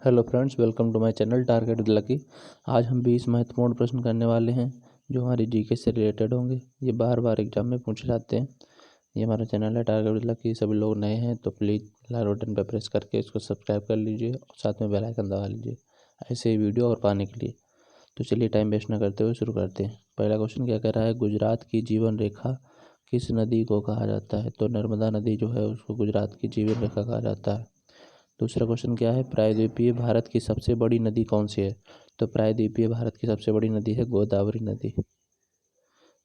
Hello friends, welcome to my channel target with Lucky. आज हम 20 महत्वपूर्ण प्रश्न करने वाले हैं जो हमारी जीके से रिलेटेड होंगे। ये बार बार एग्जाम में पूछे जाते हैं। ये हमारा चैनल है टारगेट विद लकी। सभी लोग नए हैं तो प्लीज़ लाल बटन पर प्रेस करके इसको सब्सक्राइब कर लीजिए और साथ में बेल आइकन दबा लीजिए ऐसे ही वीडियो और पाने के लिए। तो चलिए टाइम वेस्ट न करते हुए शुरू करते हैं। पहला क्वेश्चन क्या कह रहा है, गुजरात की जीवन रेखा किस नदी को कहा जाता है? तो नर्मदा नदी जो है उसको गुजरात की जीवन रेखा कहा जाता है। दूसरा क्वेश्चन क्या है, प्रायद्वीपीय भारत की सबसे बड़ी नदी कौन सी है? तो प्रायद्वीपीय भारत की सबसे बड़ी नदी है गोदावरी नदी।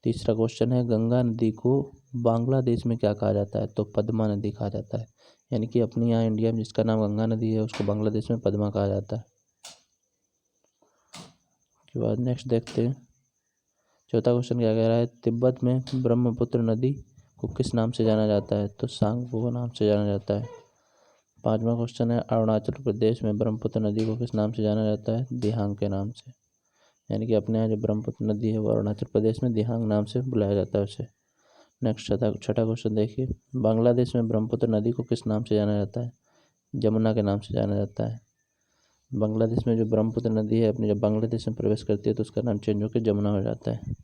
तीसरा क्वेश्चन है, गंगा नदी को बांग्लादेश में क्या कहा जाता है? तो पद्मा नदी कहा जाता है। यानी कि अपने यहाँ इंडिया में जिसका नाम गंगा नदी है उसको बांग्लादेश में पद्मा कहा जाता है। उसके बाद नेक्स्ट देखते हैं। चौथा क्वेश्चन क्या कह रहा है, तिब्बत में ब्रह्मपुत्र नदी को किस नाम से जाना जाता है? तो सांगपो नाम से जाना जाता है। पांचवा क्वेश्चन है, अरुणाचल प्रदेश में ब्रह्मपुत्र नदी को किस नाम से जाना जाता है? दिहांग के नाम से। यानी कि अपने यहाँ जो ब्रह्मपुत्र नदी है वो अरुणाचल प्रदेश में दिहांग नाम से बुलाया जाता है उसे। नेक्स्ट छठा क्वेश्चन देखिए, बांग्लादेश में ब्रह्मपुत्र नदी को किस नाम से जाना जाता है? जमुना के नाम से जाना जाता है। बांग्लादेश में जो ब्रह्मपुत्र नदी है अपने जब बांग्लादेश में प्रवेश करती है तो उसका नाम चेंज होकर जमुना हो जाता है।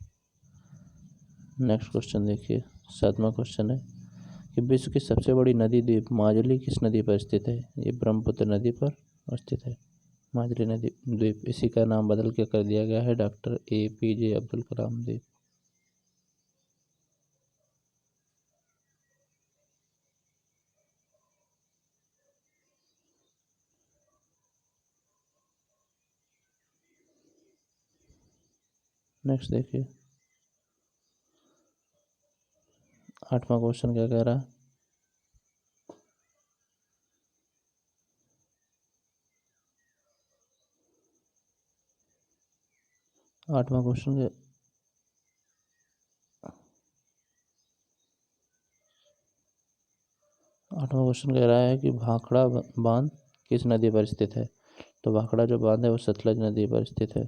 नेक्स्ट क्वेश्चन देखिए, सातवां क्वेश्चन है कि विश्व की सबसे बड़ी नदी द्वीप माजुली किस नदी पर स्थित है? ये ब्रह्मपुत्र नदी पर स्थित है माजुली नदी द्वीप। इसी का नाम बदल के कर दिया गया है डॉक्टर APJ अब्दुल कलाम द्वीप। नेक्स्ट देखिए, आठवां क्वेश्चन क्या कह रहा है, आठवां क्वेश्चन कह रहा है कि भाखड़ा बांध किस नदी पर स्थित है? तो भाखड़ा जो बांध है वो सतलज नदी पर स्थित है।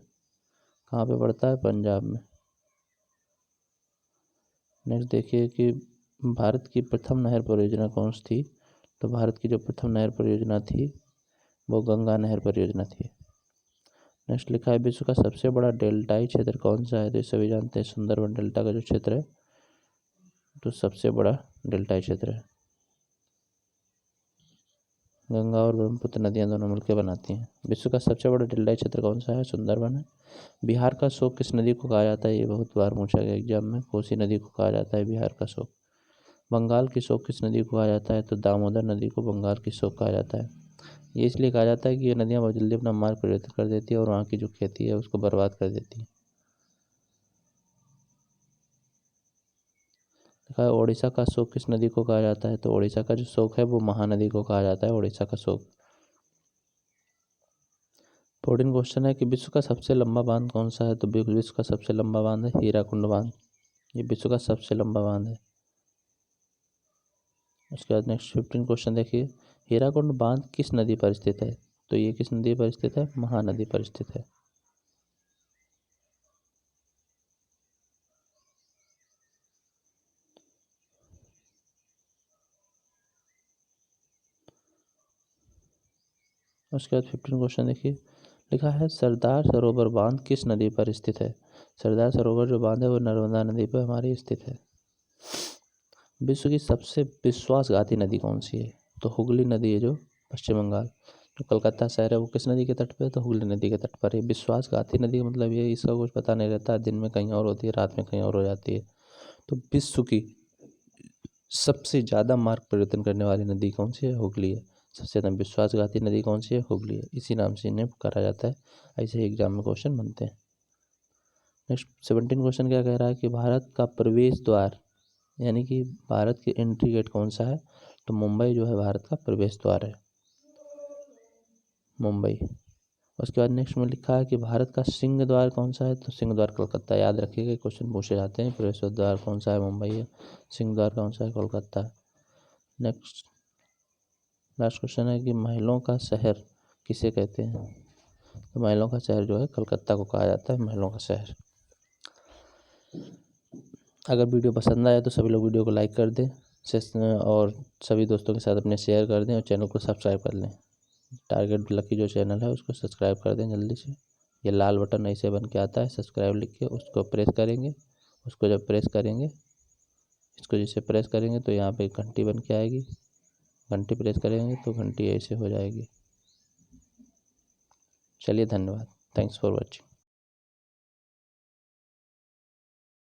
कहाँ पे पड़ता है? पंजाब में। नेक्स्ट देखिए कि भारत की प्रथम नहर परियोजना कौन सी थी? तो भारत की जो प्रथम नहर परियोजना थी वो गंगा नहर परियोजना थी। नेक्स्ट लिखा है, विश्व का सबसे बड़ा डेल्टाई क्षेत्र कौन सा है? तो सभी जानते हैं सुंदरबन डेल्टा का जो क्षेत्र है तो सबसे बड़ा डेल्टाई क्षेत्र है। गंगा और ब्रह्मपुत्र नदियां दोनों मिलकर बनाती हैं। विश्व का सबसे बड़ा डेल्टाई क्षेत्र कौन सा है? सुंदरबन है। बिहार का शोक किस नदी को कहा जाता है? ये बहुत बार पूछा गया एग्जाम में। कोसी नदी को कहा जाता है बिहार का शोक। बंगाल की शोक किस नदी को कहा जाता है? तो दामोदर नदी को बंगाल की शोक कहा जाता है। ये इसलिए कहा जाता है कि ये नदियाँ बहुत जल्दी अपना मार्ग परिवर्तित कर देती है और वहाँ की जो खेती है उसको बर्बाद कर देती है। देखा है, ओडिशा का शोक किस नदी को कहा जाता है? तो ओडिशा का जो शोक है वो महानदी को कहा जाता है, ओडिशा का शोक। 14 क्वेश्चन है कि विश्व का सबसे लंबा बांध कौन सा है? तो विश्व का सबसे लंबा बांध है हीराकुंड बांध। ये विश्व का सबसे लंबा बांध है। उसके बाद नेक्स्ट 15 क्वेश्चन देखिए, हीराकुंड बांध किस नदी पर स्थित है? तो ये किस नदी पर स्थित है? महानदी पर स्थित है। उसके बाद 15 क्वेश्चन देखिए, लिखा है सरदार सरोवर बांध किस नदी पर स्थित है? सरदार सरोवर जो बांध है वो नर्मदा नदी पर हमारी स्थित है। विश्व की सबसे विश्वासघाती नदी कौन सी है? तो हुगली नदी है जो पश्चिम बंगाल जो कलकत्ता शहर है वो किस नदी के तट पर है? तो हुगली नदी के तट पर है। विश्वासघाती नदी का मतलब ये इसका कुछ पता नहीं रहता, दिन में कहीं और होती है रात में कहीं और हो जाती है। तो विश्व की सबसे ज़्यादा मार्ग परिवर्तन करने वाली नदी कौन सी है? हुगली है। सबसे ज़्यादा विश्वासघाती नदी कौन सी है? हुगली है। इसी नाम से इन्हें पुकारा जाता है। ऐसे ही एग्जाम में क्वेश्चन बनते हैं। नेक्स्ट 17 क्वेश्चन क्या कह रहा है कि भारत का प्रवेश द्वार यानी कि भारत की एंट्री गेट कौन सा है? तो मुंबई जो है भारत का प्रवेश द्वार है, मुंबई। उसके बाद नेक्स्ट में लिखा है कि भारत का सिंह द्वार कौन सा है? तो सिंह द्वार कोलकाता। याद रखिएगा, क्वेश्चन पूछे जाते हैं। प्रवेश द्वार कौन सा है? मुंबई है। सिंह द्वार कौन सा है? कोलकाता है। नेक्स्ट लास्ट क्वेश्चन है कि महलों का शहर किसे कहते हैं? तो महलों का शहर जो है कलकत्ता को कहा जाता है, महलों का शहर। अगर वीडियो पसंद आए तो सभी लोग वीडियो को लाइक कर दें और सभी दोस्तों के साथ अपने शेयर कर दें और चैनल को सब्सक्राइब कर लें। टारगेट लकी जो चैनल है उसको सब्सक्राइब कर दें जल्दी से। ये लाल बटन ऐसे बन के आता है सब्सक्राइब लिख के, उसको प्रेस करेंगे। उसको जब प्रेस करेंगे, इसको जैसे प्रेस करेंगे तो यहाँ पे घंटी बन के आएगी। घंटी प्रेस करेंगे तो घंटी ऐसे हो जाएगी। चलिए धन्यवाद। Thanks for watching.